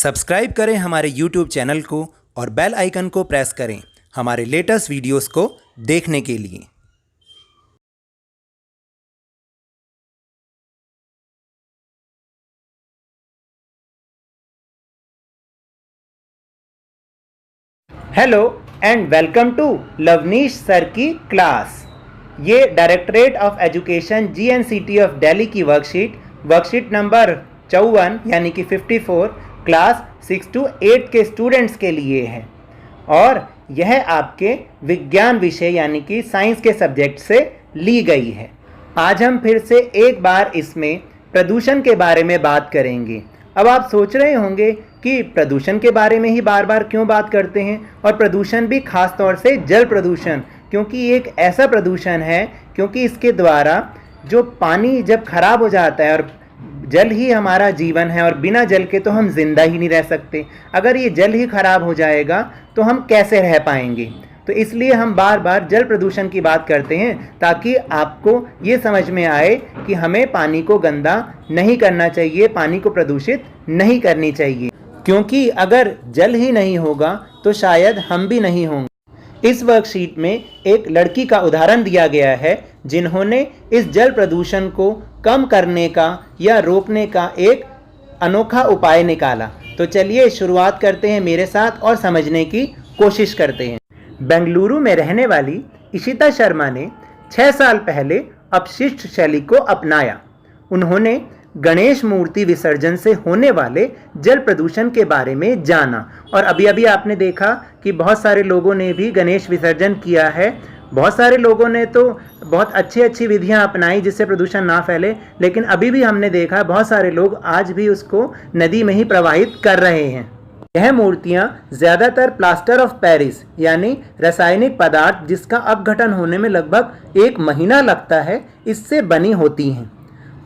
Subscribe करें हमारे YouTube channel को और बेल आइकन को प्रेस करें हमारे लेटेस्ट वीडियोस को देखने के लिए। Hello and welcome to Lavneesh sir की क्लास। ये directorate of education GNCT of Delhi की वर्कशीट नंबर 54 यानी कि 54 क्लास 6 to 8 के स्टूडेंट्स के लिए है और यह आपके विज्ञान विषय यानी कि साइंस के सब्जेक्ट से ली गई है। आज हम फिर से एक बार इसमें प्रदूषण के बारे में बात करेंगे। अब आप सोच रहे होंगे कि प्रदूषण के बारे में ही बार बार क्यों बात करते हैं, और प्रदूषण भी खास तौर से जल प्रदूषण, क्योंकि एक ऐसा प्रदूषण है क्योंकि इसके द्वारा जो पानी जब खराब हो जाता है, और जल ही हमारा जीवन है और बिना जल के तो हम जिंदा ही नहीं रह सकते। अगर ये जल ही खराब हो जाएगा तो हम कैसे रह पाएंगे। तो इसलिए हम बार बार जल प्रदूषण की बात करते हैं ताकि आपको ये समझ में आए कि हमें पानी को गंदा नहीं करना चाहिए, पानी को प्रदूषित नहीं करनी चाहिए, क्योंकि अगर जल ही नहीं होगा तो शायद हम भी नहीं होंगे। इस वर्कशीट में एक लड़की का उदाहरण दिया गया है जिन्होंने इस जल प्रदूषण को कम करने का या रोकने का एक अनोखा उपाय निकाला। तो चलिए शुरुआत करते हैं मेरे साथ और समझने की कोशिश करते हैं। बेंगलुरु में रहने वाली इशिता शर्मा ने 6 साल पहले अपशिष्ट शैली को अपनाया। उन्होंने गणेश मूर्ति विसर्जन से होने वाले जल प्रदूषण के बारे में जाना, और अभी अभी आपने देखा कि बहुत सारे लोगों ने भी गणेश विसर्जन किया है। बहुत सारे लोगों ने तो बहुत अच्छी विधियां अपनाई जिससे प्रदूषण ना फैले, लेकिन अभी भी हमने देखा बहुत सारे लोग आज भी उसको नदी में ही प्रवाहित कर रहे हैं। यह मूर्तियां ज़्यादातर प्लास्टर ऑफ पेरिस यानी रासायनिक पदार्थ जिसका अपघटन होने में लगभग 1 महीना लगता है, इससे बनी होती हैं।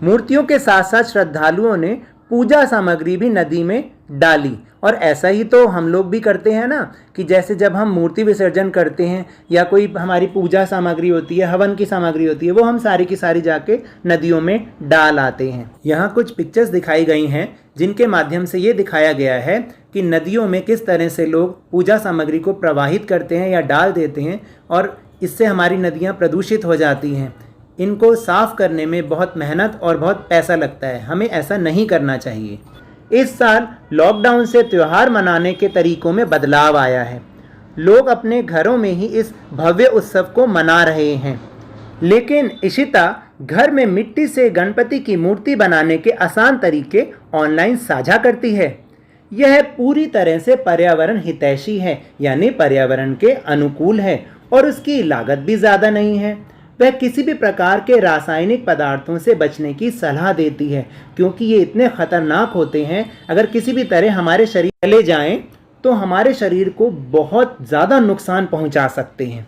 मूर्तियों के साथ साथ श्रद्धालुओं ने पूजा सामग्री भी नदी में डाली, और ऐसा ही तो हम लोग भी करते हैं ना, कि जैसे जब हम मूर्ति विसर्जन करते हैं या कोई हमारी पूजा सामग्री होती है, हवन की सामग्री होती है, वो हम सारी की सारी जाके नदियों में डाल आते हैं। यहाँ कुछ पिक्चर्स दिखाई गई हैं जिनके माध्यम से ये दिखाया गया है कि नदियों में किस तरह से लोग पूजा सामग्री को प्रवाहित करते हैं या डाल देते हैं, और इससे हमारी नदियाँ प्रदूषित हो जाती हैं। इनको साफ करने में बहुत मेहनत और बहुत पैसा लगता है, हमें ऐसा नहीं करना चाहिए। इस साल लॉकडाउन से त्यौहार मनाने के तरीकों में बदलाव आया है। लोग अपने घरों में ही इस भव्य उत्सव को मना रहे हैं, लेकिन इशिता घर में मिट्टी से गणपति की मूर्ति बनाने के आसान तरीके ऑनलाइन साझा करती है। यह पूरी तरह से पर्यावरण हितैषी है, यानी पर्यावरण के अनुकूल है, और उसकी लागत भी ज़्यादा नहीं है। वह किसी भी प्रकार के रासायनिक पदार्थों से बचने की सलाह देती है, क्योंकि ये इतने खतरनाक होते हैं। अगर किसी भी तरह हमारे शरीर चले जाएं तो हमारे शरीर को बहुत ज़्यादा नुकसान पहुंचा सकते हैं।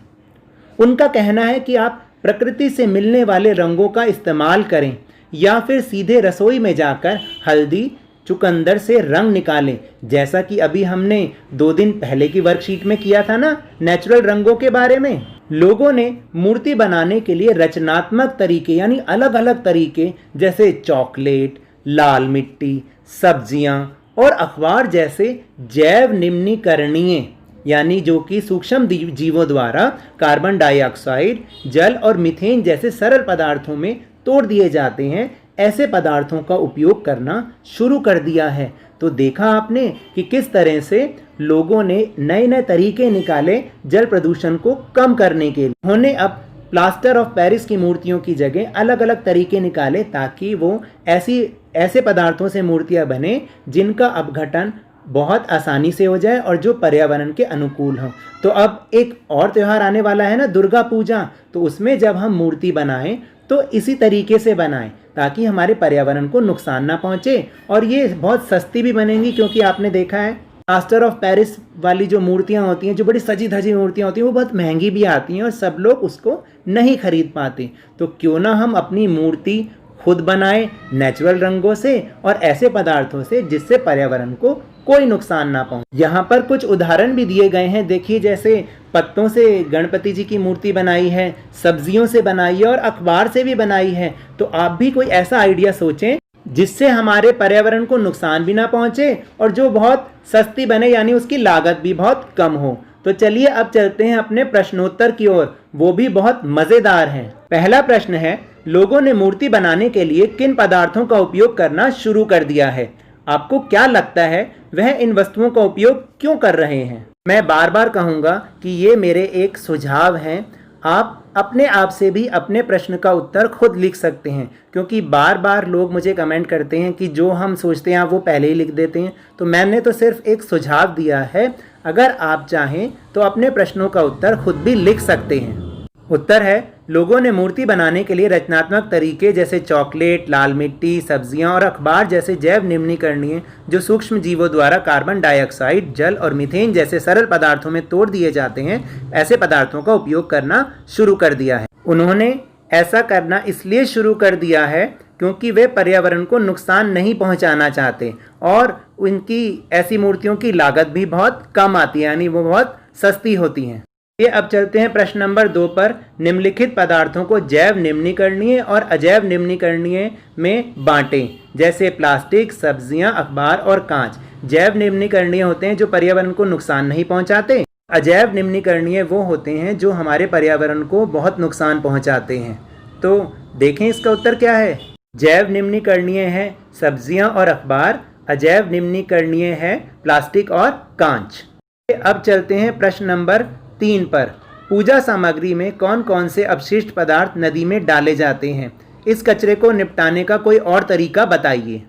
उनका कहना है कि आप प्रकृति से मिलने वाले रंगों का इस्तेमाल करें या फिर सीधे रसोई में जाकर हल्दी चुकंदर से रंग निकालें, जैसा कि अभी हमने 2 दिन पहले की वर्कशीट में किया था ना, नेचुरल रंगों के बारे में। लोगों ने मूर्ति बनाने के लिए रचनात्मक तरीके यानी अलग अलग तरीके जैसे चॉकलेट, लाल मिट्टी, सब्जियां और अखबार जैसे जैव निम्नीकरणीय यानी जो कि सूक्ष्म जीवों द्वारा कार्बन डाइऑक्साइड, जल और मीथेन जैसे सरल पदार्थों में तोड़ दिए जाते हैं, ऐसे पदार्थों का उपयोग करना शुरू कर दिया है। तो देखा आपने कि किस तरह से लोगों ने नए नए तरीके निकाले जल प्रदूषण को कम करने के लिए। उन्होंने अब प्लास्टर ऑफ पेरिस की मूर्तियों की जगह अलग अलग तरीके निकाले ताकि वो ऐसे पदार्थों से मूर्तियां बने जिनका अपघटन बहुत आसानी से हो जाए और जो पर्यावरण के अनुकूल हो। तो अब एक और त्यौहार आने वाला है ना, दुर्गा पूजा, तो उसमें जब हम मूर्ति बनाएं तो इसी तरीके से बनाएं ताकि हमारे पर्यावरण को नुकसान ना पहुंचे, और ये बहुत सस्ती भी बनेंगी, क्योंकि आपने देखा है प्लास्टर ऑफ पेरिस वाली जो मूर्तियां होती हैं, जो बड़ी सजी धजी मूर्तियां होती हैं, वो बहुत महंगी भी आती हैं और सब लोग उसको नहीं खरीद पाते। तो क्यों ना हम अपनी मूर्ति खुद बनाएं नेचुरल रंगों से और ऐसे पदार्थों से जिससे पर्यावरण को कोई नुकसान ना पहुंचे। यहाँ पर कुछ उदाहरण भी दिए गए हैं, देखिए जैसे पत्तों से गणपति जी की मूर्ति बनाई है, सब्जियों से बनाई है और अखबार से भी बनाई है। तो आप भी कोई ऐसा आइडिया सोचें जिससे हमारे पर्यावरण को नुकसान भी ना पहुंचे और जो बहुत सस्ती बने, यानी उसकी लागत भी बहुत कम हो। तो चलिए अब चलते हैं अपने प्रश्नोत्तर की ओर, वो भी बहुत मजेदार हैं। पहला प्रश्न है, लोगों ने मूर्ति बनाने के लिए किन पदार्थों का उपयोग करना शुरू कर दिया है? आपको क्या लगता है वह इन वस्तुओं का उपयोग क्यों कर रहे हैं? मैं बार बार कहूँगा कि ये मेरे एक सुझाव हैं। आप अपने आप से भी अपने प्रश्न का उत्तर खुद लिख सकते हैं, क्योंकि बार बार लोग मुझे कमेंट करते हैं कि जो हम सोचते हैं वो पहले ही लिख देते हैं। तो मैंने तो सिर्फ एक सुझाव दिया है, अगर आप चाहें तो अपने प्रश्नों का उत्तर खुद भी लिख सकते हैं। उत्तर है, लोगों ने मूर्ति बनाने के लिए रचनात्मक तरीके जैसे चॉकलेट, लाल मिट्टी, सब्जियां और अखबार जैसे जैव निम्नीकरणीय जो सूक्ष्म जीवों द्वारा कार्बन डाइऑक्साइड, जल और मीथेन जैसे सरल पदार्थों में तोड़ दिए जाते हैं, ऐसे पदार्थों का उपयोग करना शुरू कर दिया है। उन्होंने ऐसा करना इसलिए शुरू कर दिया है क्योंकि वे पर्यावरण को नुकसान नहीं पहुंचाना चाहते और उनकी ऐसी मूर्तियों की लागत भी बहुत कम आती है, यानी वो बहुत सस्ती होती हैं। ये अब चलते हैं प्रश्न नंबर 2 पर। निम्नलिखित पदार्थों को जैव निम्नीकरणीय और अजैव निम्नीकरणीय में बांटें, जैसे प्लास्टिक, सब्जियां, अखबार और कांच। जैव निम्नीकरणीय होते हैं जो पर्यावरण को नुकसान नहीं पहुंचाते। अजैव निम्नीकरणीय वो होते हैं जो हमारे पर्यावरण को बहुत नुकसान पहुंचाते हैं। तो देखें इसका उत्तर क्या है। जैव निम्नीकरणीय है सब्जियां और अखबार, अजैव निम्नीकरणीय है प्लास्टिक और कांच। अब चलते हैं प्रश्न नंबर 3 पर। पूजा सामग्री में कौन कौन से अपशिष्ट पदार्थ नदी में डाले जाते हैं? इस कचरे को निपटाने का कोई और तरीका बताइए।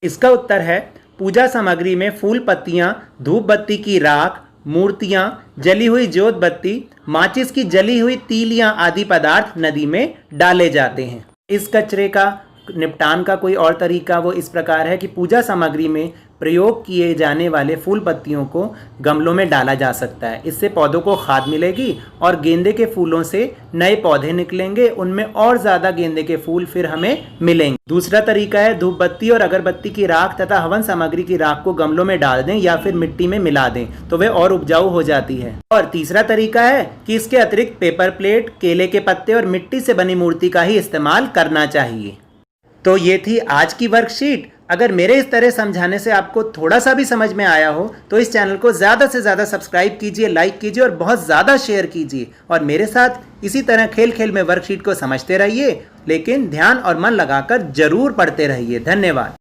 इसका उत्तर है, पूजा सामग्री में फूल पत्तियां, धूप बत्ती की राख, मूर्तियां, जली हुई जोत बत्ती, माचिस की जली हुई तीलियां आदि पदार्थ नदी में डाले जाते हैं। इस कचरे का निपटान का कोई और तरीका वो इस प्रकार है कि पूजा सामग्री में प्रयोग किए जाने वाले फूल पत्तियों को गमलों में डाला जा सकता है। इससे पौधों को खाद मिलेगी और गेंदे के फूलों से नए पौधे निकलेंगे, उनमें और ज़्यादा गेंदे के फूल फिर हमें मिलेंगे। दूसरा तरीका है, धूप बत्ती और अगरबत्ती की राख तथा हवन सामग्री की राख को गमलों में डाल दें या फिर मिट्टी में मिला दें तो वे और उपजाऊ हो जाती है। और तीसरा तरीका है कि इसके अतिरिक्त पेपर प्लेट, केले के पत्ते और मिट्टी से बनी मूर्ति का ही इस्तेमाल करना चाहिए। तो ये थी आज की वर्कशीट। अगर मेरे इस तरह समझाने से आपको थोड़ा सा भी समझ में आया हो तो इस चैनल को ज़्यादा से ज़्यादा सब्सक्राइब कीजिए, लाइक कीजिए और बहुत ज़्यादा शेयर कीजिए। और मेरे साथ इसी तरह खेल खेल में वर्कशीट को समझते रहिए, लेकिन ध्यान और मन लगाकर जरूर पढ़ते रहिए। धन्यवाद।